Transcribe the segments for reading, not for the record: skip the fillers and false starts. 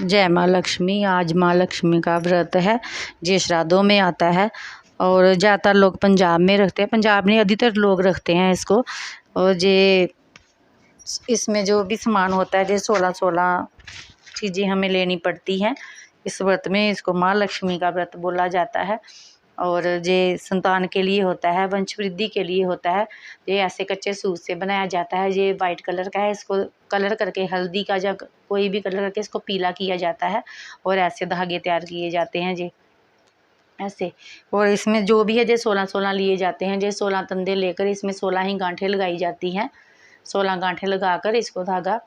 जय माँ लक्ष्मी। आज माँ लक्ष्मी का व्रत है, ये श्राद्धों में आता है और ज़्यादातर लोग पंजाब में रखते हैं। पंजाब में अधिकतर लोग रखते हैं इसको। और ये इसमें जो भी सामान होता है, ये 16 चीज़ें हमें लेनी पड़ती हैं इस व्रत में। इसको माँ लक्ष्मी का व्रत बोला जाता है। और ये संतान के लिए होता है, वंश वृद्धि के लिए होता है। ये ऐसे कच्चे सूत से बनाया जाता है। ये वाइट कलर का है। इसको कलर करके, हल्दी का या कोई भी कलर करके इसको पीला किया जाता है और ऐसे धागे तैयार किए जाते हैं ये ऐसे। और इसमें जो भी है ये 16 लिए जाते हैं। ये 16 तंदे लेकर इसमें 16 ही गांठें लगाई जाती हैं। 16 गांठें लगाकर इसको धागा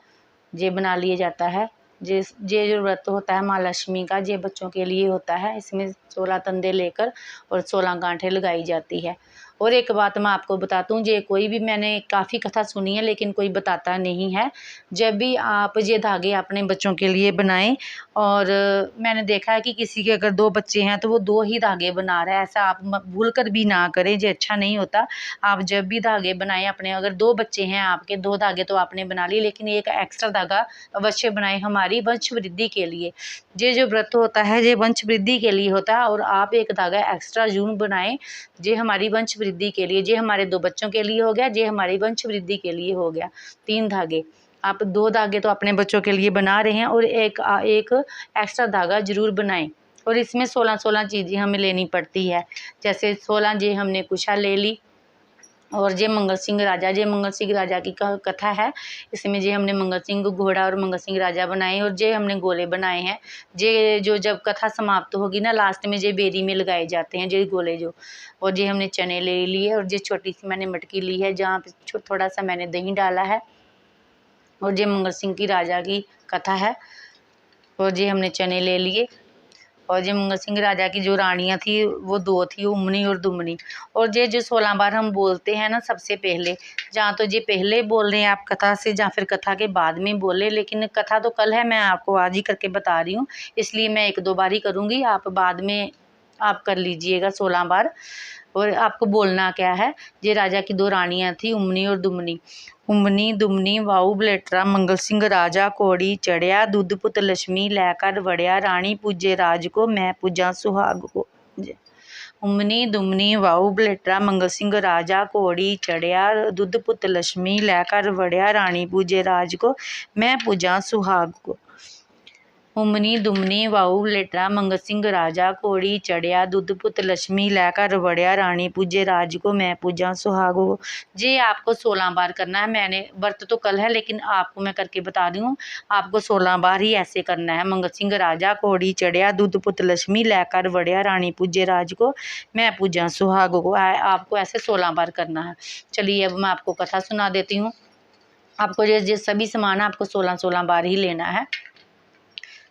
ये बना लिया जाता है। ये जो व्रत होता है माँ लक्ष्मी का, ये बच्चों के लिए होता है। इसमें 16 तंदे लेकर और 16 गांठें लगाई जाती है। और एक बात मैं आपको बताता हूँ, ये कोई भी, मैंने काफ़ी कथा सुनी है लेकिन कोई बताता नहीं है। जब भी आप ये धागे अपने बच्चों के लिए बनाएं, और मैंने देखा है कि किसी के अगर 2 बच्चे हैं तो वो 2 ही धागे बना रहा है, ऐसा आप भूल कर भी ना करें, ये अच्छा नहीं होता। आप जब भी धागे बनाएं अपने, अगर 2 बच्चे हैं आपके, 2 धागे तो आपने बना लिए, लेकिन एक एक्स्ट्रा धागा अवश्य बनाएं हमारी वंश वृद्धि के लिए। ये जो व्रत होता है ये वंश वृद्धि के लिए होता है और आप एक धागा एक्स्ट्रा जरूर बनाएं। ये हमारी वंश वृद्धि के लिए, ये हमारे 2 बच्चों के लिए हो गया, ये हमारी वंश वृद्धि के लिए हो गया। 3 धागे, आप 2 धागे तो अपने बच्चों के लिए बना रहे हैं और एक एक्स्ट्रा धागा जरूर बनाएं। और इसमें 16 चीज़ें हमें लेनी पड़ती है। जैसे 16 ये हमने कुशा ले ली। और ये मंगल सिंह राजा, ये मंगल सिंह राजा की कथा है। इसमें ये हमने मंगल सिंह घोड़ा और मंगल सिंह राजा बनाए और ये हमने गोले बनाए हैं। ये जो जब कथा समाप्त होगी ना, लास्ट में ये बेरी में लगाए जाते हैं ये गोले जो। और ये हमने चने ले लिए और ये छोटी सी मैंने मटकी ली है जहाँ पे थोड़ा सा मैंने दही डाला है। और ये मंगल सिंह की राजा की कथा है। और ये हमने चने ले लिए। और ये मंगल सिंह राजा की जो रानियां थी वो 2 थी, उमनी और दुमनी। और ये जो 16 बार हम बोलते हैं ना, सबसे पहले, जहाँ तो ये पहले बोल रहे हैं आप कथा से, या फिर कथा के बाद में बोले, लेकिन कथा तो कल है, मैं आपको आज ही करके बता रही हूँ, इसलिए मैं 1-2 बार ही करूँगी। आप बाद में आप कर लीजिएगा 16 बार। और आपको बोलना क्या है, ये राजा की 2 रानियां थी, उमनी और दुमनी। उमनी दुमनी वाऊ बलेटरा मंगल सिंह राजा कोड़ी चढ़िया, दूध पुत लक्ष्मी लैकर वड़िया, रानी पूजे राज को मैं पूजा सुहाग को। उमनी दुमनी वाऊ बलेटरा मंगल सिंह राजा कोड़ी चढ़िया, दूध पुत लक्ष्मी लैकर वड़िया, रानी पूजे राज को मैं पूजा सुहाग को। उमनी दुमनी वाऊ बलेटरा मंगल सिंह राजा कोड़ी चढ़िया, दूध पुत लक्ष्मी लैकर वड़िया, रानी पूजे राज को मैं पूजा सुहाग को। ये आपको 16 बार करना है। मैंने व्रत तो कल है लेकिन आपको मैं करके बता रही हूँ, आपको 16 बार ही ऐसे करना है। मंगल सिंह राजा कोड़ी चढ़िया, दूध पुत लक्ष्मी लैकर वड़िया, रानी पूजे राज को मैं पूजा सुहाग को। आपको ऐसे 16 बार करना है। चलिए अब मैं आपको कथा सुना देती हूँ। आपको ये सभी सामान आपको 16 बार ही लेना है।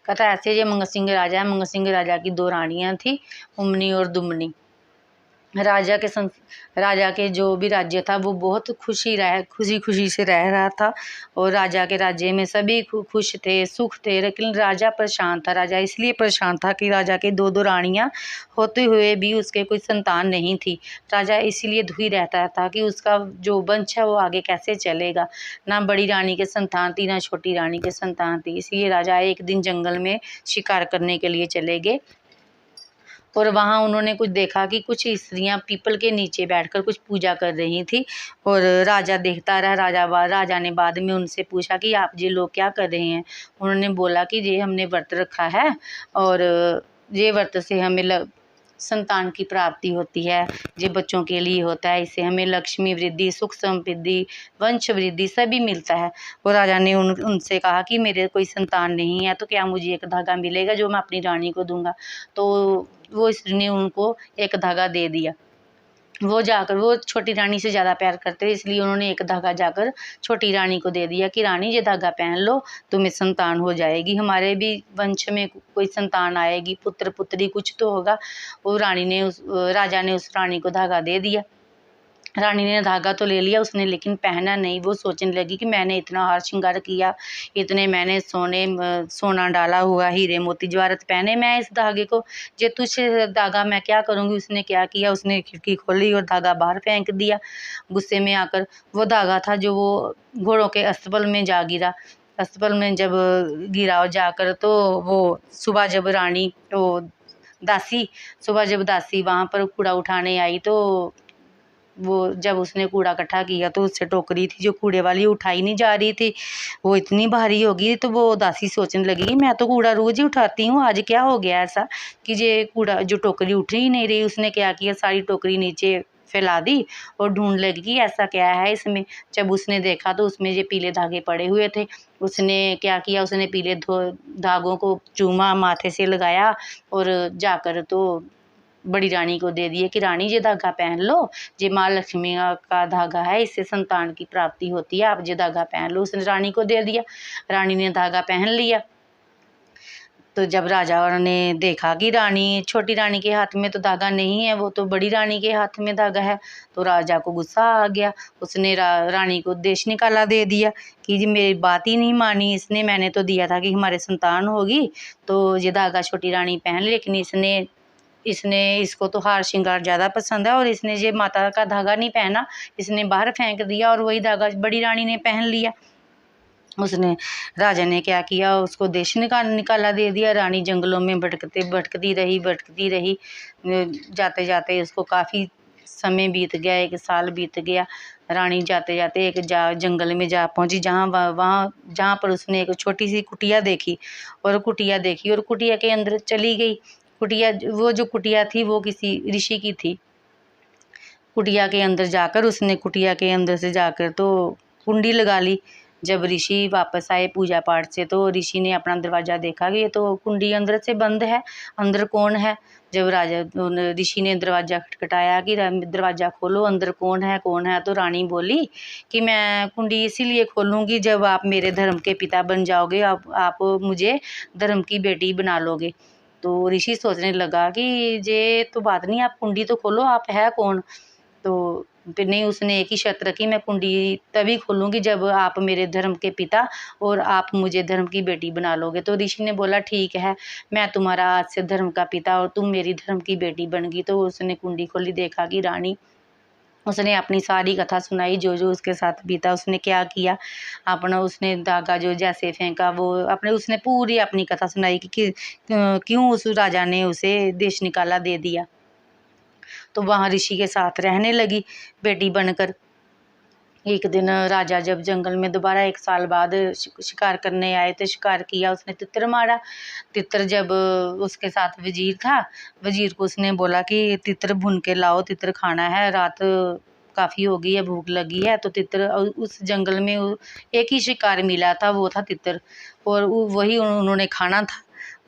कथा ऐसे, ये मंगल सिंह राजा है। मंगल सिंह राजा की 2 रानियां थी, उमनी और दुमनी। राजा के जो भी राज्य था वो बहुत खुशी से रह रहा था। और राजा के राज्य में सभी खुश थे, सुख थे, लेकिन राजा परेशान था। राजा इसलिए परेशान था कि राजा के 2 रानियां होते हुए भी उसके कोई संतान नहीं थी। राजा इसीलिए दुखी रहता था कि उसका जो वंश है वो आगे कैसे चलेगा। ना बड़ी रानी के संतान थी, ना छोटी रानी के संतान थी। इसलिए राजा एक दिन जंगल में शिकार करने के लिए चले गए। और वहाँ उन्होंने कुछ देखा कि कुछ स्त्रियां पीपल के नीचे बैठकर कुछ पूजा कर रही थी। और राजा देखता रहा। राजा ने बाद में उनसे पूछा कि आप ये लोग क्या कर रहे हैं। उन्होंने बोला कि ये हमने व्रत रखा है और ये व्रत से हमें संतान की प्राप्ति होती है, ये बच्चों के लिए होता है, इससे हमें लक्ष्मी वृद्धि, सुख समृद्धि, वंश वृद्धि सभी मिलता है। और राजा ने उनसे कहा कि मेरे कोई संतान नहीं है तो क्या मुझे एक धागा मिलेगा जो मैं अपनी रानी को दूंगा। तो वो स्त्री ने उनको एक धागा दे दिया। वो छोटी रानी से ज़्यादा प्यार करते थे, इसलिए उन्होंने एक धागा जाकर छोटी रानी को दे दिया कि रानी ये धागा पहन लो, तुम्हें संतान हो जाएगी, हमारे भी वंश में कोई संतान आएगी, पुत्र पुत्री कुछ तो होगा। वो राजा ने उस रानी को धागा दे दिया। रानी ने धागा तो ले लिया उसने, लेकिन पहना नहीं। वो सोचने लगी कि मैंने इतना हार श्रृंगार किया, इतने मैंने सोना डाला हुआ, हीरे मोती जवाहरत पहने मैं इस धागे को, जे तुझसे धागा मैं क्या करूँगी। उसने क्या किया, उसने खिड़की खोली और धागा बाहर फेंक दिया। गुस्से में आकर वो धागा था जो वो घोड़ों के अस्तबल में जा गिरा। अस्तबल में जब गिरा जाकर, तो वो सुबह जब रानी वो दासी सुबह जब दासी वहाँ पर कूड़ा उठाने आई, तो वो जब उसने कूड़ा इकट्ठा किया तो उससे टोकरी थी जो कूड़े वाली उठाई नहीं जा रही थी, वो इतनी भारी होगी। तो वो दासी सोचने लगी कि मैं तो कूड़ा रोज़ ही उठाती हूँ, आज क्या हो गया ऐसा कि ये कूड़ा जो टोकरी उठ ही नहीं रही। उसने क्या किया, सारी टोकरी नीचे फैला दी और ढूंढ लगी कि ऐसा क्या है इसमें। जब उसने देखा तो उसमें ये पीले धागे पड़े हुए थे। उसने क्या किया, उसने पीले धागों को चूमा, माथे से लगाया और जाकर तो बड़ी रानी को दे दिए कि रानी ये धागा पहन लो, ये माँ लक्ष्मी का धागा है, इससे संतान की प्राप्ति होती है, आप ये धागा पहन लो। उसने रानी को दे दिया, रानी ने धागा पहन लिया। तो जब राजा ने देखा कि छोटी रानी के हाथ में तो धागा नहीं है, वो तो बड़ी रानी के हाथ में धागा है, तो राजा को गुस्सा आ गया। उसने रानी को देश निकाला दे दिया कि जी मेरी बात ही नहीं मानी इसने, मैंने तो दिया था कि हमारे संतान होगी, तो ये धागा छोटी रानी पहन, लेकिन इसको तो हार श्रृंगार ज़्यादा पसंद है और इसने ये माता का धागा नहीं पहना, इसने बाहर फेंक दिया और वही धागा बड़ी रानी ने पहन लिया। उसने राजा ने क्या किया, उसको देश निकाला दे दिया। रानी जंगलों में भटकती रही। जाते जाते उसको काफ़ी समय बीत गया, 1 साल बीत गया। रानी जाते जाते एक जंगल में जा पहुंची, जहाँ पर उसने एक छोटी सी कुटिया देखी और कुटिया के अंदर चली गई। वो जो कुटिया थी वो किसी ऋषि की थी। कुटिया के अंदर से जाकर तो कुंडी लगा ली। जब ऋषि वापस आए पूजा पाठ से, तो ऋषि ने अपना दरवाज़ा देखा कि ये तो कुंडी अंदर से बंद है, अंदर कौन है। जब ऋषि ने दरवाज़ा खटखटाया कि दरवाज़ा खोलो, अंदर कौन है। तो रानी बोली कि मैं कुंडी इसीलिए खोलूँगी जब आप मेरे धर्म के पिता बन जाओगे, आप मुझे धर्म की बेटी बना लोगे। तो ऋषि सोचने लगा कि ये तो बात नहीं, आप कुंडी तो खोलो, आप है कौन। तो फिर नहीं, उसने एक ही शर्त रखी, मैं कुंडी तभी खोलूँगी जब आप मेरे धर्म के पिता और आप मुझे धर्म की बेटी बना लोगे। तो ऋषि ने बोला ठीक है, मैं तुम्हारा आज से धर्म का पिता और तुम मेरी धर्म की बेटी बन गई। तो उसने कुंडी खोली, देखा कि रानी, उसने अपनी सारी कथा सुनाई, जो जो उसके साथ बीता, उसने क्या किया, अपना उसने धागा जो जैसे फेंका, वो उसने पूरी अपनी कथा सुनाई कि क्यों उस राजा ने उसे देश निकाला दे दिया। तो वहाँ ऋषि के साथ रहने लगी बेटी बनकर। एक दिन राजा जब जंगल में दोबारा 1 साल बाद शिकार करने आए, तो शिकार किया, उसने तितर मारा। तितर जब उसके साथ वजीर था, वजीर को उसने बोला कि तितर भुन के लाओ, तितर खाना है, रात काफ़ी हो गई है, भूख लगी है। तो तितर, उस जंगल में एक ही शिकार मिला था, वो था तितर, और वही उन्होंने खाना था।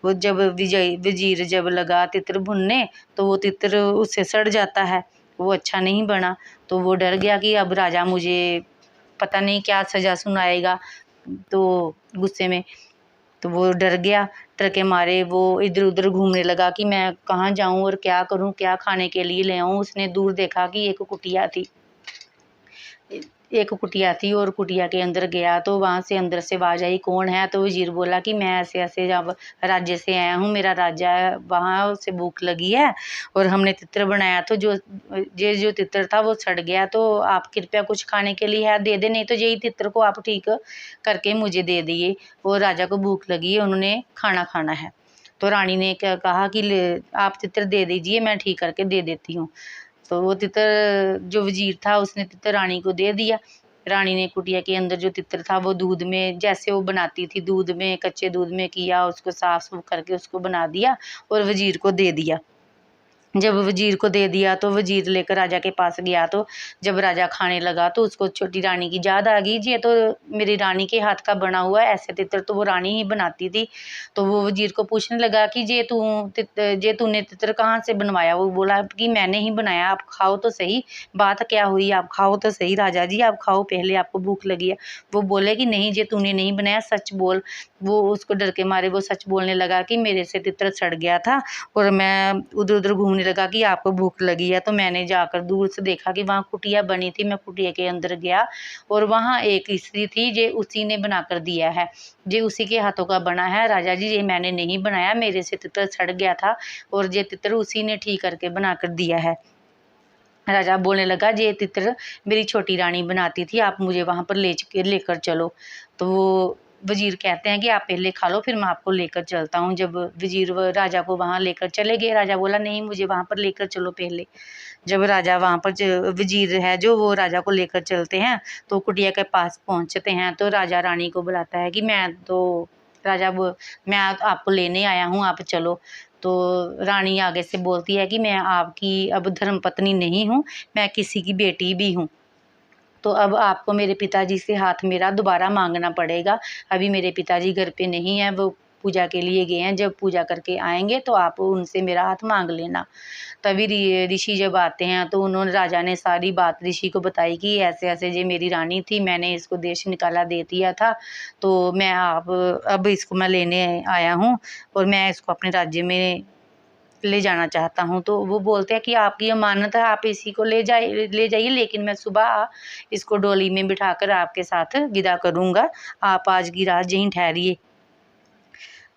वो जब वजीर जब लगा तितर भुनने, तो वो तितर उससे सड़ जाता है, वो अच्छा नहीं बना। तो वो डर गया कि अब राजा मुझे पता नहीं क्या सज़ा सुनाएगा, तो गुस्से में तो वो डर गया। डर के मारे वो इधर उधर घूमने लगा कि मैं कहाँ जाऊँ और क्या करूँ, क्या खाने के लिए ले आऊँ। उसने दूर देखा कि एक कुटिया थी और कुटिया के अंदर गया, तो वहाँ से अंदर से आवाज़ आई, कौन है। तो वजीर बोला कि मैं ऐसे ऐसे जब राज्य से आया हूँ, मेरा राज्य है, वहाँ से भूख लगी है और हमने तितर बनाया, तो जो तितर था वो सड़ गया, तो आप कृपया कुछ खाने के लिए है दे दे, नहीं तो यही तितर को आप ठीक करके मुझे दे दिए। वो राजा को भूख लगी है, उन्होंने खाना खाना है। तो रानी ने क्या कहा कि आप तितर दे दीजिए, मैं ठीक करके दे देती हूँ। तो वो तितर, जो वजीर था, उसने तितर रानी को दे दिया। रानी ने कुटिया के अंदर जो तितर था वो दूध में, जैसे वो बनाती थी, कच्चे दूध में किया, उसको साफ सूफ करके उसको बना दिया और वजीर को दे दिया। जब वजीर को दे दिया तो वजीर लेकर राजा के पास गया, तो जब राजा खाने लगा तो उसको छोटी रानी की याद आ गई, ये तो मेरी रानी के हाथ का बना हुआ है, ऐसे तितर तो वो रानी ही बनाती थी। तो वो वजीर को पूछने लगा कि ये तूने तितर कहाँ से बनवाया। वो बोला कि मैंने ही बनाया, आप खाओ तो सही, बात क्या हुई, आप खाओ तो सही राजा जी, आप खाओ पहले, आपको भूख लगी है। वो बोले कि नहीं, ये तूने नहीं बनाया, सच बोल। वो उसको डर के मारे वो सच बोलने लगा कि मेरे से तितर सड़ गया था और मैं उधर उधर घूमने लगा कि आपको भूख लगी है, तो मैंने जाकर दूर से देखा कि वहाँ कुटिया बनी थी, मैं कुटिया के अंदर गया और वहाँ एक स्त्री थी, जे उसी ने बना कर दिया है, जे उसी के हाथों का बना है राजा जी, ये मैंने नहीं बनाया, मेरे से तितर सड़ गया था और ये तितर उसी ने ठीक करके बना कर दिया है। राजा बोलने लगा, ये तितर मेरी छोटी रानी बनाती थी, आप मुझे वहाँ पर लेकर चलो। तो वो वजीर कहते हैं कि आप पहले खा लो, फिर मैं आपको लेकर चलता हूँ। जब वजीर राजा को वहाँ लेकर चले गए, राजा बोला नहीं मुझे वहाँ पर लेकर चलो पहले। जब राजा वहाँ पर वजीर है जो वो राजा को लेकर चलते हैं, तो कुटिया के पास पहुँचते हैं तो राजा रानी को बुलाता है कि मैं आपको लेने आया हूँ, आप चलो। तो रानी आगे से बोलती है कि मैं आपकी अब धर्मपत्नी नहीं हूँ, मैं किसी की बेटी भी हूँ। तो अब आपको मेरे पिताजी से हाथ मेरा दोबारा मांगना पड़ेगा। अभी मेरे पिताजी घर पे नहीं है, वो पूजा के लिए गए हैं। जब पूजा करके आएंगे तो आप उनसे मेरा हाथ मांग लेना। तभी ऋषि जब आते हैं तो उन्होंने राजा ने सारी बात ऋषि को बताई कि ऐसे ऐसे ये मेरी रानी थी, मैंने इसको देश निकाला दे दिया था, तो मैं अब इसको मैं लेने आया हूँ और मैं इसको अपने राज्य में ले जाना चाहता हूँ। तो वो बोलते हैं कि आपकी अमानत है, आप इसी को ले जाइए, लेकिन मैं सुबह इसको डोली में बिठाकर आपके साथ विदा करूँगा, आप आज की रात यहीं ठहरिए।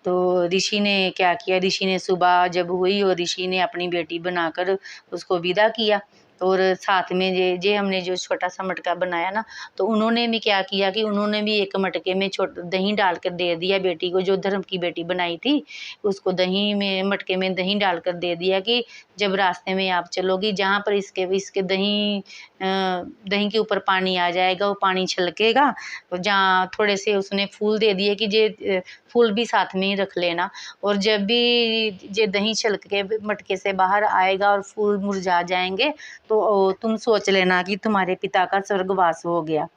तो ऋषि ने क्या किया, ऋषि ने सुबह जब हुई और ऋषि ने अपनी बेटी बनाकर उसको विदा किया। और साथ में जे हमने जो छोटा सा मटका बनाया ना, तो उन्होंने भी क्या किया कि उन्होंने भी एक मटके में दही डालकर दे दिया बेटी को, जो धर्म की बेटी बनाई थी उसको दही में मटके में दही डालकर दे दिया कि जब रास्ते में आप चलोगी, जहाँ पर इसके दही के ऊपर पानी आ जाएगा, वो पानी छलकेगा, जहाँ थोड़े से उसने फूल दे दिए कि जे फूल भी साथ में ही रख लेना। और जब भी ये दही छलक के मटके से बाहर आएगा और फूल मुरझा जाएंगे, तो तुम सोच लेना कि तुम्हारे पिता का स्वर्गवास हो गया।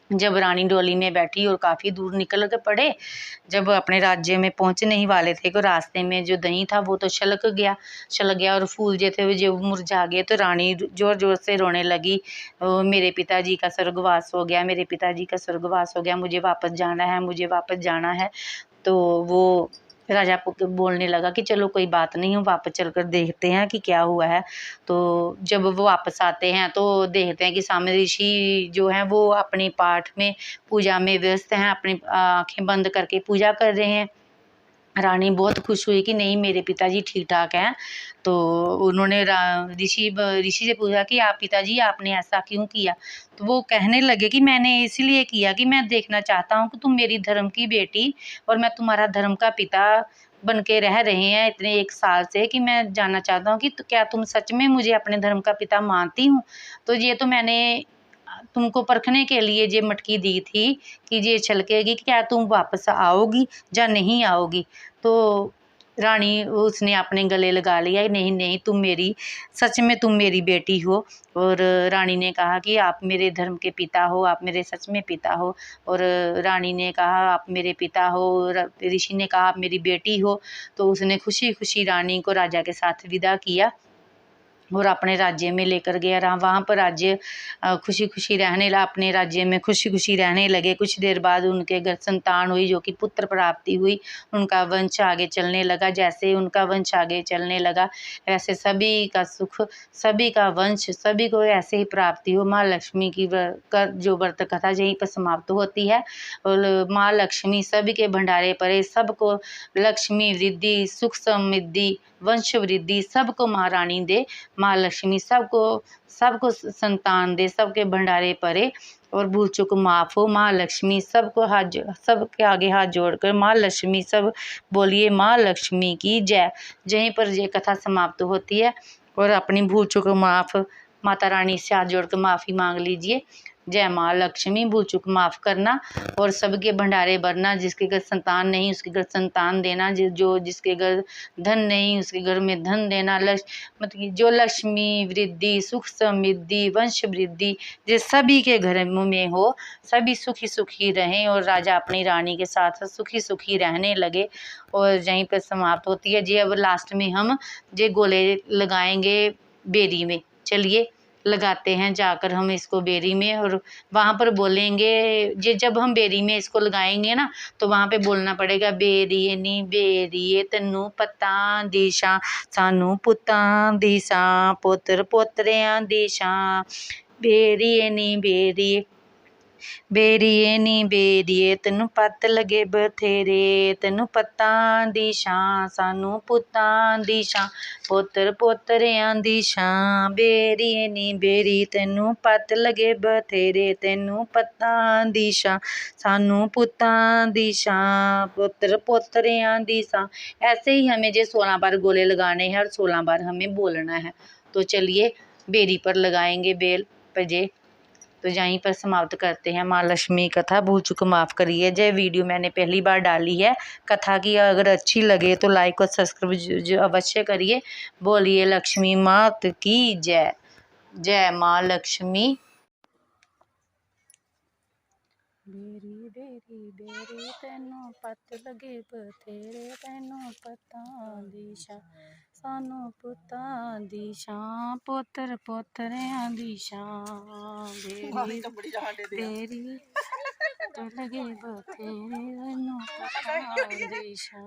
जब रानी डोली में बैठी और काफ़ी दूर निकल के पड़े, जब अपने राज्य में पहुंचने ही वाले थे, तो रास्ते में जो दही था वो तो छलक गया और फूल जो थे जो मुरझा गए। तो रानी जोर जोर से रोने लगी, मेरे पिताजी का स्वर्गवास हो गया, मेरे पिताजी का स्वर्गवास हो गया, मुझे वापस जाना है, मुझे वापस जाना है। तो वो राजा बोलने लगा कि चलो कोई बात नहीं, हम वापस चलकर देखते हैं कि क्या हुआ है। तो जब वो वापस आते हैं तो देखते हैं कि सामने ऋषि जो हैं वो अपने पाठ में पूजा में व्यस्त हैं, अपनी आंखें बंद करके पूजा कर रहे हैं। रानी बहुत खुश हुई कि नहीं मेरे पिताजी ठीक ठाक हैं। तो उन्होंने ऋषि से पूछा कि आप पिताजी आपने ऐसा क्यों किया। तो वो कहने लगे कि मैंने इसलिए किया कि मैं देखना चाहता हूँ कि तुम मेरी धर्म की बेटी और मैं तुम्हारा धर्म का पिता बन के रह रहे हैं इतने 1 साल से, कि मैं जानना चाहता हूँ कि क्या तुम सच में मुझे अपने धर्म का पिता मानती हूँ। तो ये तो मैंने तुमको परखने के लिए ये मटकी दी थी कि ये छलकेगी, क्या तुम वापस आओगी या नहीं आओगी। तो रानी उसने अपने गले लगा लिया, नहीं नहीं सच में तुम मेरी बेटी हो। और रानी ने कहा कि आप मेरे धर्म के पिता हो, आप मेरे सच में पिता हो। और रानी ने कहा आप मेरे पिता हो, ऋषि ने कहा आप मेरी बेटी हो। तो उसने खुशी खुशी रानी को राजा के साथ विदा किया और अपने राज्य में लेकर गया। रहा वहाँ पर राज्य खुशी खुशी अपने राज्य में खुशी खुशी रहने लगे। कुछ देर बाद उनके घर संतान हुई, जो कि पुत्र प्राप्ति हुई, उनका वंश आगे चलने लगा। जैसे उनका वंश आगे चलने लगा वैसे सभी का सुख, सभी का वंश, सभी को ऐसे ही प्राप्ति हो। माँ लक्ष्मी की जो व्रत कथा यहीं पर समाप्त होती है। और माँ लक्ष्मी सभी के भंडारे परे, सबको लक्ष्मी वृद्धि, सुख समृद्धि, वंश वृद्धि सबको महारानी दे। माँ लक्ष्मी सबको संतान दे, सबके भंडारे परे और भूल चूक माफ हो। माँ लक्ष्मी सबके आगे हाथ जोड़कर माँ लक्ष्मी सब बोलिए माँ लक्ष्मी की जय। यहीं पर ये कथा समाप्त होती है। और अपनी भूल चूक माफ माता रानी से हाथ जोड़कर माफ़ी मांग लीजिए। जय माँ लक्ष्मी, भूल चूक माफ़ करना और सबके भंडारे भरना। जिसके घर संतान नहीं उसके घर संतान देना, जो जिसके घर धन नहीं उसके घर में धन देना। मतलब जो लक्ष्मी वृद्धि, सुख समृद्धि, वंश वृद्धि जो सभी के घर में हो, सभी सुखी सुखी रहें। और राजा अपनी रानी के साथ सुखी सुखी रहने लगे। और यहीं पर समाप्त होती है जी। अब लास्ट में हम जे गोले लगाएंगे बेरी में, चलिए लगाते हैं जाकर हम इसको बेरी में। और वहाँ पर बोलेंगे ये जब हम बेरी में इसको लगाएंगे ना, तो वहाँ पे बोलना पड़ेगा बेरिए नी बेरिए तन्नू पता दिशा सानू पुता दिशा पुत्र पोत्रियां दिशा बेरिए नी बेरिए। बेरिए नी बेरिए तैनू पत्त लगे बथेरे, तैनू पत्तां दी छां सानू पुत्तां दी छां, पोतर पोतरियां दी छां। बेरिए नी बेरी तैनू पत्त लगे बथेरे, तैनू पत्तां दी छां सानू पुत्तां दी छां, पोतर पोतरियां दी छां। ऐसे ही हमें जो 16 बार गोले लगाने हैं और 16 बार हमें बोलना है। तो चलिए बेरी पर लगाएंगे बेल पजे। तो यहीं पर समाप्त करते हैं। माँ लक्ष्मी कथा भूल चूक माफ़ करिए। जय वीडियो मैंने पहली बार डाली है कथा की, अगर अच्छी लगे तो लाइक और सब्सक्राइब अवश्य करिए। बोलिए लक्ष्मी मात की जय। जय माँ लक्ष्मी। बेरी बेरी बेरी तैनू पत्त लगे बथेरे, तैनू पत्तां दी छां सानू पुत्तां दी छां, पोतर पोतरियां दी छां। बेरी बेरी लगे बथेरे, तैनू पत्तां दी छां।